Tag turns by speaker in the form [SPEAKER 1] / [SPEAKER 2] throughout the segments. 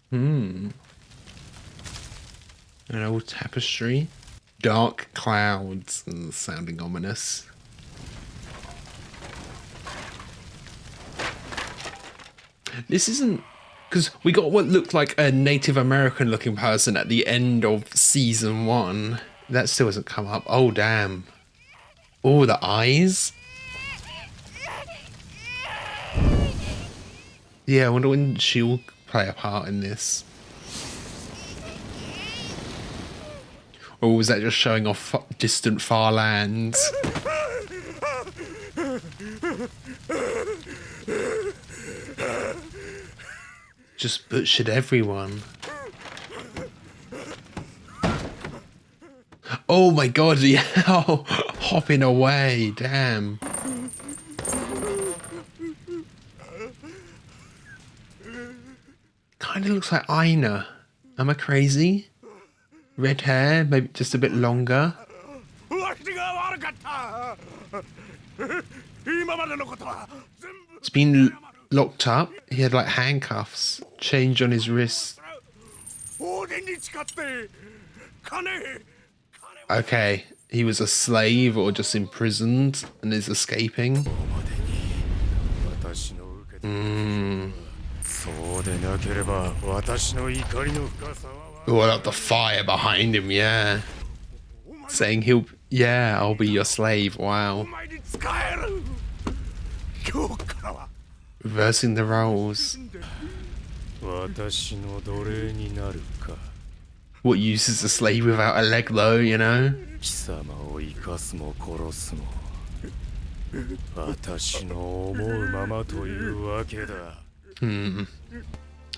[SPEAKER 1] Hmm. An old tapestry. Dark clouds, sounding ominous. This isn't... Because we got what looked like a Native American looking person at the end of season 1. That still hasn't come up. Oh, damn. Oh, the eyes. Yeah, I wonder when she'll play a part in this. Or was that just showing off distant far lands? Just butchered everyone. Oh my god, yeah, hopping away, damn. Kind of looks like Aina. Am I crazy? Red hair, maybe just a bit longer. It's been locked up. He had like handcuffs, chains on his wrists. Okay, he was a slave or just imprisoned and is escaping. Oh, I love the fire behind him, yeah. Saying I'll be your slave, wow. Reversing the roles. What use is a slave without a leg though, you know?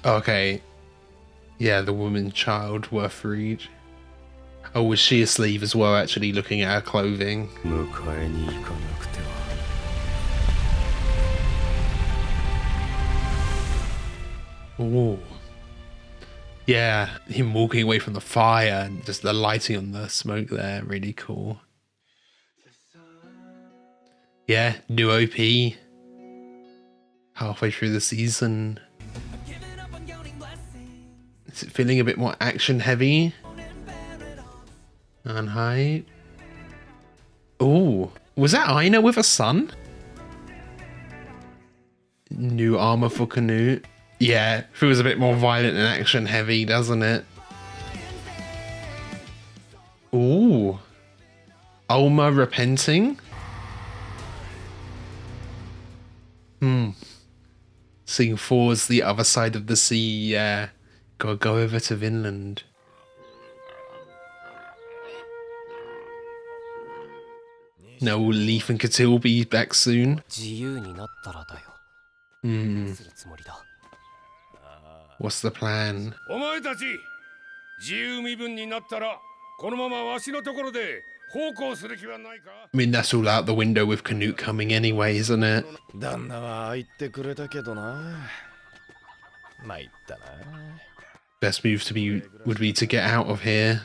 [SPEAKER 1] Okay. Yeah, the woman child were freed. Oh, was she a slave as well, actually, looking at her clothing? Oh. Yeah, him walking away from the fire and just the lighting on the smoke there, really cool. Yeah, new OP. Halfway through the season. Is it feeling a bit more action heavy? And hide. Oh, was that Aina with a son? New armor for Canute. Yeah, feels a bit more violent and action heavy, doesn't it? Ooh. Alma repenting? Seeing Thor's the other side of the sea, yeah. Gotta go over to Vinland. Now will Leif and Catil be back soon? What's the plan? I mean, that's all out the window with Canute coming anyway, isn't it? Best move would be to get out of here.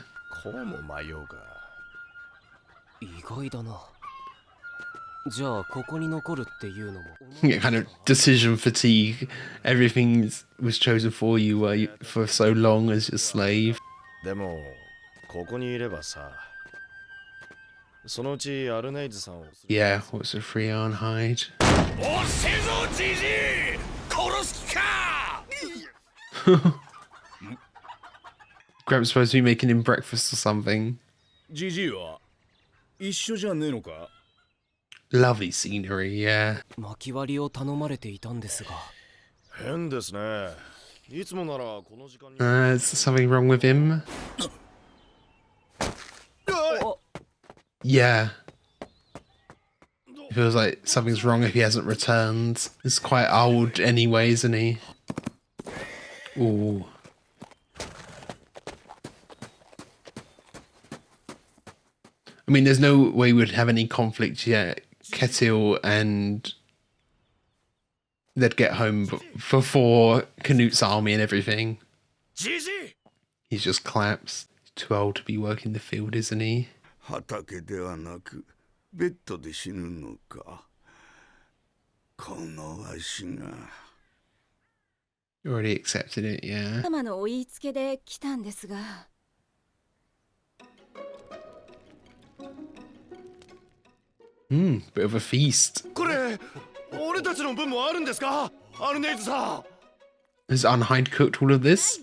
[SPEAKER 1] Yeah, kind of decision fatigue. Everything was chosen for you for so long as your slave. Yeah, what's a free on hide? Grab's supposed to be making him breakfast or something. Lovely scenery, yeah. Is something wrong with him? Yeah. It feels like something's wrong if he hasn't returned. He's quite old anyway, isn't he? Ooh. I mean, there's no way we'd have any conflict yet. Ketil and they'd get home before Canute's army and everything. He's just collapsed. He's too old to be working the field, isn't he? Already accepted it, yeah.
[SPEAKER 2] 様のお言いつけで来たんですが。
[SPEAKER 1] Bit of a feast.
[SPEAKER 3] これ俺たちの分もあるんですか、アルネイズさん。
[SPEAKER 1] Has Unhide cooked all of this?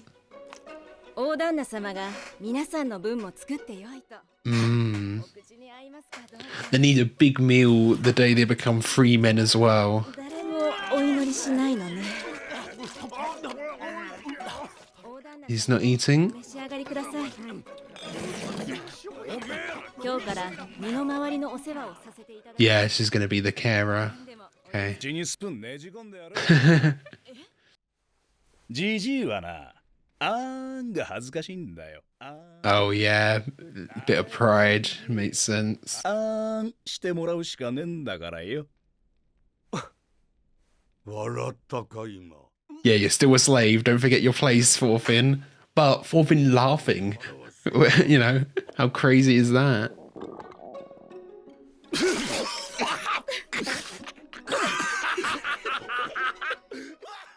[SPEAKER 2] 大旦那様が皆さんの分も作ってよいと。お口に合いますかどうか。
[SPEAKER 1] They need a big meal the day they become free men as well.
[SPEAKER 2] 誰もお祈りしないのね。
[SPEAKER 1] He's not eating?
[SPEAKER 2] 召し上がりください。今日から身の回りのお世話をさせていただき。
[SPEAKER 1] Yeah, she's gonna be the carer. Okay.
[SPEAKER 3] ジニスプーンねじ込んでやる。ジジイはな、あーんが恥ずかしいんだよ。
[SPEAKER 1] Oh yeah, bit of pride makes sense.
[SPEAKER 3] あーんしてもらうしかねえんだからよ。笑ったか今。
[SPEAKER 1] Yeah, you're still a slave. Don't forget your place, Thorfinn. But Thorfinn laughing. You know, how crazy is that?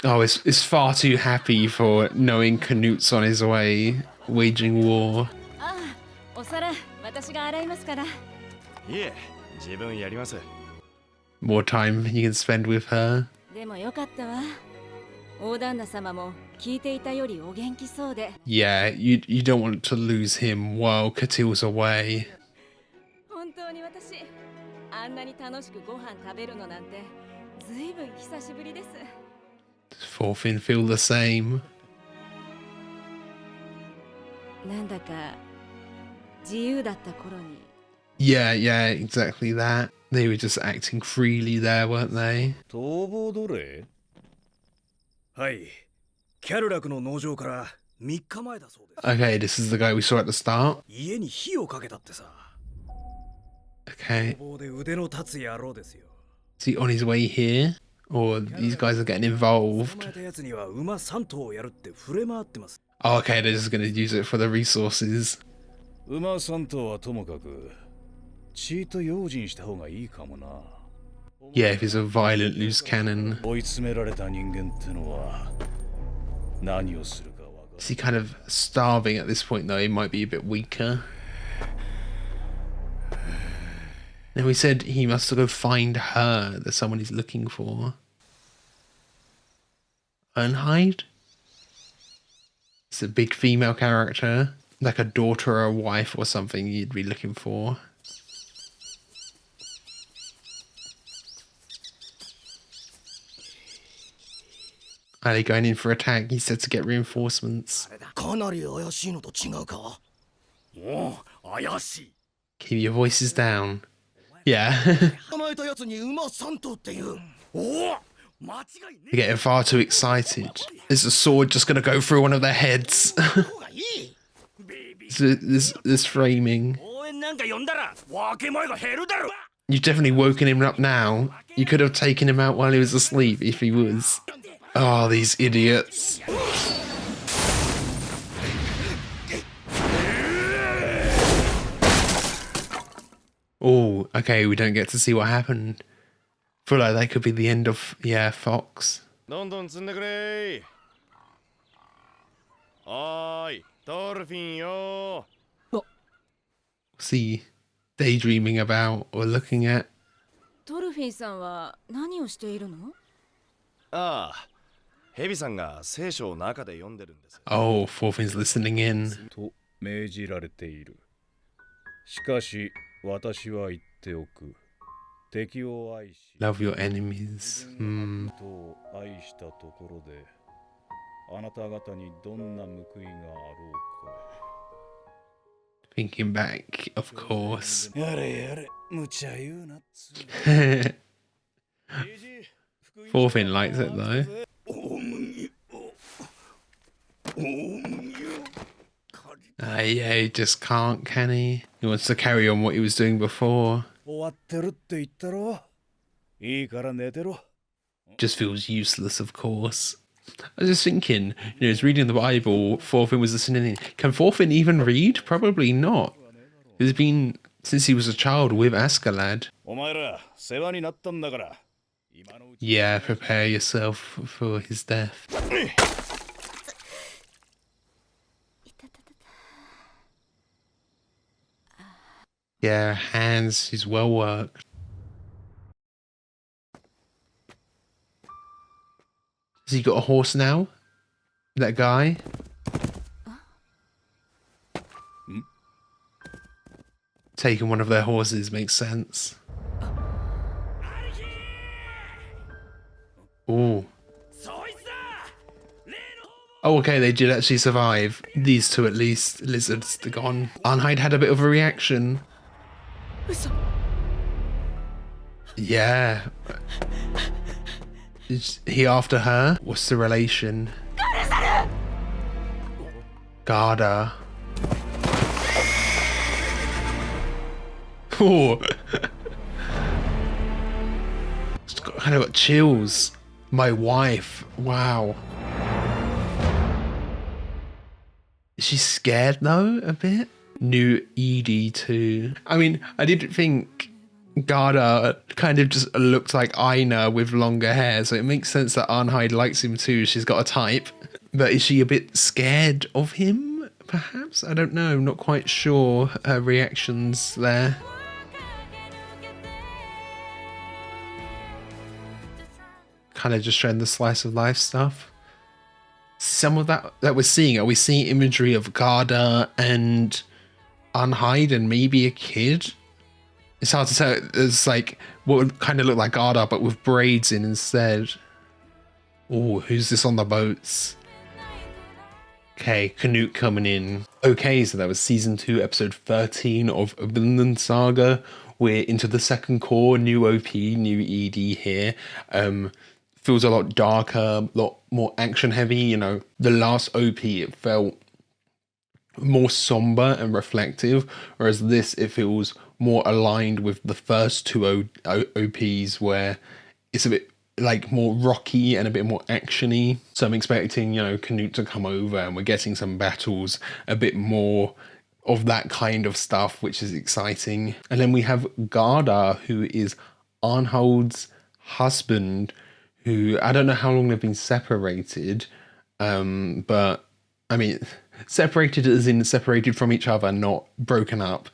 [SPEAKER 1] Oh, it's far too happy for knowing Canute's on his way, waging war.
[SPEAKER 2] ああ、お皿私が洗いますから。
[SPEAKER 3] いえ、自分やります。
[SPEAKER 1] More time you can spend with her.
[SPEAKER 2] でもよかったわ。大旦那様も聞いていたよりお元気そうで。
[SPEAKER 1] Yeah, you don't want to lose him while Catil's away.
[SPEAKER 2] 本当に私、あんなに楽しくご飯食べるのなんてずいぶん久しぶりです。
[SPEAKER 1] Thorfinn feel the same.
[SPEAKER 2] なんだか自由だった頃に。
[SPEAKER 1] Yeah, exactly that. They were just acting freely there, weren't they?
[SPEAKER 3] 逃亡奴隷？はい。キャルラクの農場から3日前だそうです。
[SPEAKER 1] Okay, this is the guy we saw at the start.
[SPEAKER 3] 家に火をかけたってさ。
[SPEAKER 1] Okay.
[SPEAKER 3] 逃亡で腕の立つ野郎ですよ。
[SPEAKER 1] Is he on his way here? Or these guys are getting involved?
[SPEAKER 3] 捕まえたやつには馬3頭をやるって触れ回ってます。
[SPEAKER 1] Oh, okay, they're just gonna use it for the resources.
[SPEAKER 3] 馬3頭はともかく、チート用心した方がいいかもな。
[SPEAKER 1] Yeah, if he's a violent loose cannon.
[SPEAKER 3] 追い詰められた人間ってのは何をするかわかる。
[SPEAKER 1] Is he kind of starving at this point though? He might be a bit weaker. Then we said he must go find her. There's someone he's looking for. Unhide? It's a big female character. Like a daughter or a wife or something you'd be looking for. Are they going in for attack? He said to get reinforcements.
[SPEAKER 3] かなり怪しいのと違うか。おお、怪しい。
[SPEAKER 1] Keep your voices down. Yeah.
[SPEAKER 3] 捕まえたやつに馬3頭っていう。おお、間違いね。
[SPEAKER 1] They're getting far too excited. Is the sword just gonna go through one of their heads? this framing.
[SPEAKER 3] 応援なんか呼んだら分け前が減るだろ。
[SPEAKER 1] You've definitely woken him up now. You could have taken him out while he was asleep if he was. Oh, these idiots. Oh, okay, we don't get to see what happened. Feel like that could be the end of, yeah, Fox.
[SPEAKER 3] どんどん積んでくれ。おーい、ドルフィンよ。
[SPEAKER 1] What's he daydreaming about or looking at?
[SPEAKER 2] トルフィンさんは何をしているの？
[SPEAKER 3] ああ、ヘビさんが聖書を中で読んでるんです。
[SPEAKER 1] Oh, Thorfinn's listening in.
[SPEAKER 3] と命じられている。しかし私は言っておく。敵を愛し、
[SPEAKER 1] Love your enemies.
[SPEAKER 3] 人を愛したところで、あなた方にどんな報いがあろうか。
[SPEAKER 1] Thinking back, of course.
[SPEAKER 3] やれやれ、無茶言うなっつ。
[SPEAKER 1] Thorfinn likes it though. Yeah, he just can't, can he? He wants to carry on what he was doing before.
[SPEAKER 3] 終わってるって言ったろ。いいから寝てろ。
[SPEAKER 1] Just feels useless, of course. I was just thinking, he's reading the Bible, Thorfinn was listening in. Can Thorfinn even read? Probably not. He's been, since he was a child, with Askeladd.
[SPEAKER 3] お前ら世話になったんだから、
[SPEAKER 1] Yeah, prepare yourself for his death. Yeah, hands, he's well worked. Has he got a horse now? That guy? Taking one of their horses makes sense. Ooh. Oh, okay, they did actually survive. These two at least. Lizards, they're gone. Arnheid had a bit of a reaction. Yeah. Is he after her? What's the relation? Gardar. Oh. It's kind of got chills. My wife. Wow. Is she scared though, a bit? New ED too. I mean, I did think Gardar kind of just looked like Aina with longer hair, so it makes sense that Arnheid likes him too. She's got a type. But is she a bit scared of him, perhaps? I don't know. I'm not quite sure her reactions there. Kind of just showing the slice of life stuff. Some of that we're seeing, are we seeing imagery of Gardar and Arnheid and maybe a kid? It's hard to tell. It's like what would kind of look like Gardar but with braids in instead. Oh, who's this on the boats? Okay, Canute coming in. Okay, so that was season 2, episode 13 of Vinland Saga. We're into the second core, new OP, new ED here. Feels a lot darker, a lot more action heavy. You know, the last OP, it felt more somber and reflective, whereas this, it feels more aligned with the first two OPs where it's a bit like more rocky and a bit more actiony. So I'm expecting, you know, Canute to come over and we're getting some battles, a bit more of that kind of stuff, which is exciting. And then we have Gardar, who is Arnhold's husband, who I don't know how long they've been separated, but I mean, separated as in separated from each other, not broken up.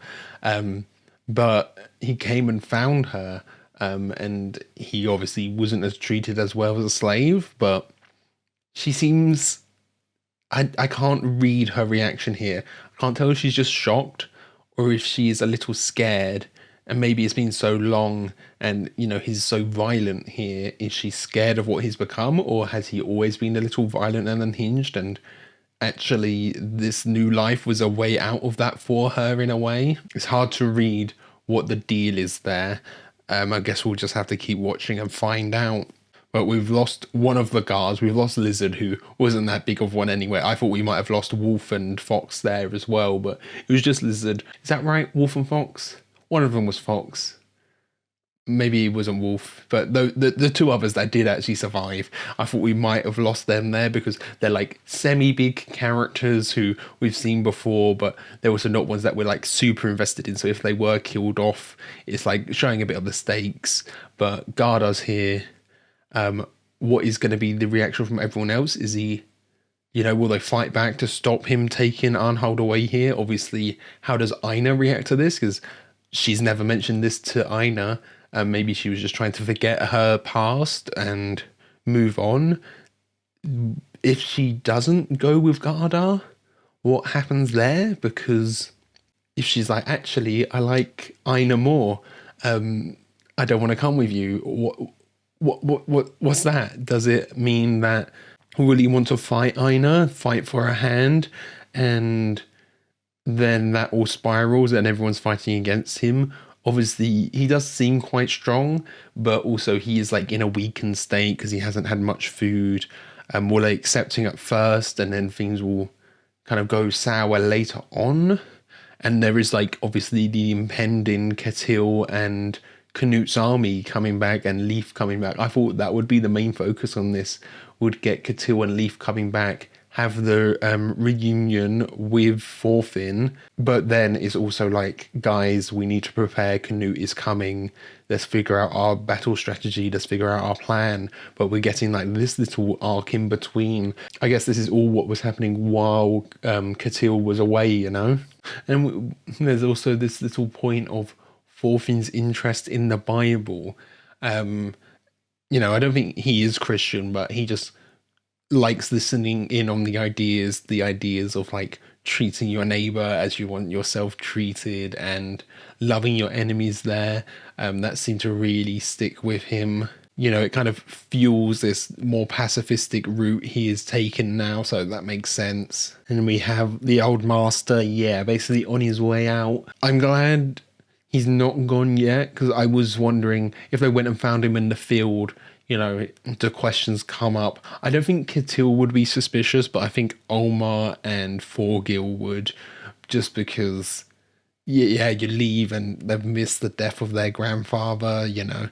[SPEAKER 1] But he came and found her, and he obviously wasn't as treated as well as a slave, but she seems, I can't read her reaction here. I can't tell if she's just shocked or if she's a little scared. And maybe it's been so long and, you know, he's so violent here. Is she scared of what he's become, or has he always been a little violent and unhinged? And actually this new life was a way out of that for her in a way. It's hard to read what the deal is there. I guess we'll just have to keep watching and find out. But we've lost one of the guards. We've lost Lizard, who wasn't that big of one anyway. I thought we might have lost Wolf and Fox there as well, but it was just Lizard. Is that right? Wolf and Fox? One of them was Fox. Maybe it wasn't Wolf, but the two others that did actually survive, I thought we might have lost them there because they're like semi-big characters who we've seen before, but they're also not ones that we're like super invested in. So if they were killed off, it's like showing a bit of the stakes. But Gardar's here. What is going to be the reaction from everyone else? Is he, you know, will they fight back to stop him taking Arnhold away here? Obviously, how does Aina react to this? Because she's never mentioned this to Aina. Maybe she was just trying to forget her past and move on. If she doesn't go with Gardar, what happens there? Because if she's like, actually, I like Aina more. I don't want to come with you. What's that? Does it mean that we really want to fight Aina, fight for her hand, and then that all spirals and everyone's fighting against him? Obviously, he does seem quite strong, but also he is like in a weakened state because he hasn't had much food. Will they accept him at first and then things will kind of go sour later on? And there is like obviously the impending Ketil and Canute's army coming back and Leaf coming back. I thought that would be the main focus on this, would get Ketil and Leaf coming back, have the reunion with Thorfinn, but then it's also like, guys, we need to prepare. Canute is coming. Let's figure out our battle strategy. Let's figure out our plan. But we're getting like this little arc in between. I guess this is all what was happening while Catil was away, you know? And there's also this little point of Thorfinn's interest in the Bible. You know, I don't think he is Christian, but he just likes listening in on the ideas of like treating your neighbor as you want yourself treated and loving your enemies there. That seemed to really stick with him. You know, it kind of fuels this more pacifistic route he is taken now, so that makes sense. And we have the old master, basically on his way out. I'm glad he's not gone yet, because I was wondering if they went and found him in the field, you know, the questions come up. I don't think Catil would be suspicious, but I think Omar and Thorgil would, just because, you leave and they've missed the death of their grandfather, you know.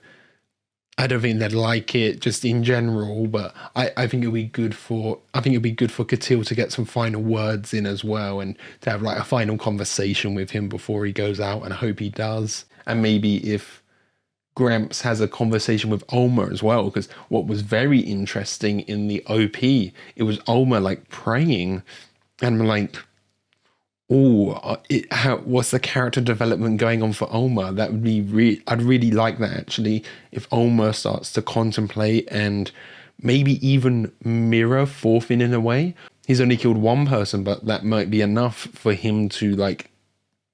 [SPEAKER 1] I don't think they'd like it just in general, but I think it'd be good for Catil to get some final words in as well, and to have like a final conversation with him before he goes out, and I hope he does. And maybe if Gramps has a conversation with Ulmer as well, because what was very interesting in the OP, it was Ulmer like praying, and I'm like, what's the character development going on for Ulmer? That would be I'd really like that actually, if Ulmer starts to contemplate and maybe even mirror Thorfinn in a way. He's only killed one person, but that might be enough for him to, like,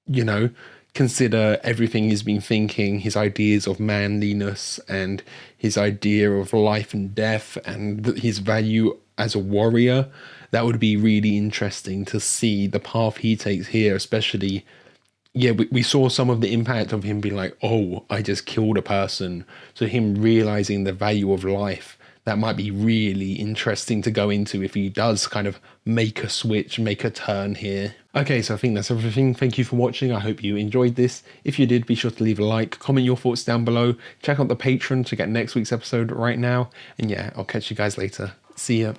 [SPEAKER 1] you know, consider everything he's been thinking, his ideas of manliness and his idea of life and death and his value as a warrior. That would be really interesting to see the path he takes here, especially, we saw some of the impact of him being like, oh, I just killed a person. So him realizing the value of life, that might be really interesting to go into if he does kind of make a switch, make a turn here. Okay, so I think that's everything. Thank you for watching. I hope you enjoyed this. If you did, be sure to leave a like, comment your thoughts down below. Check out the Patreon to get next week's episode right now. And I'll catch you guys later. See ya.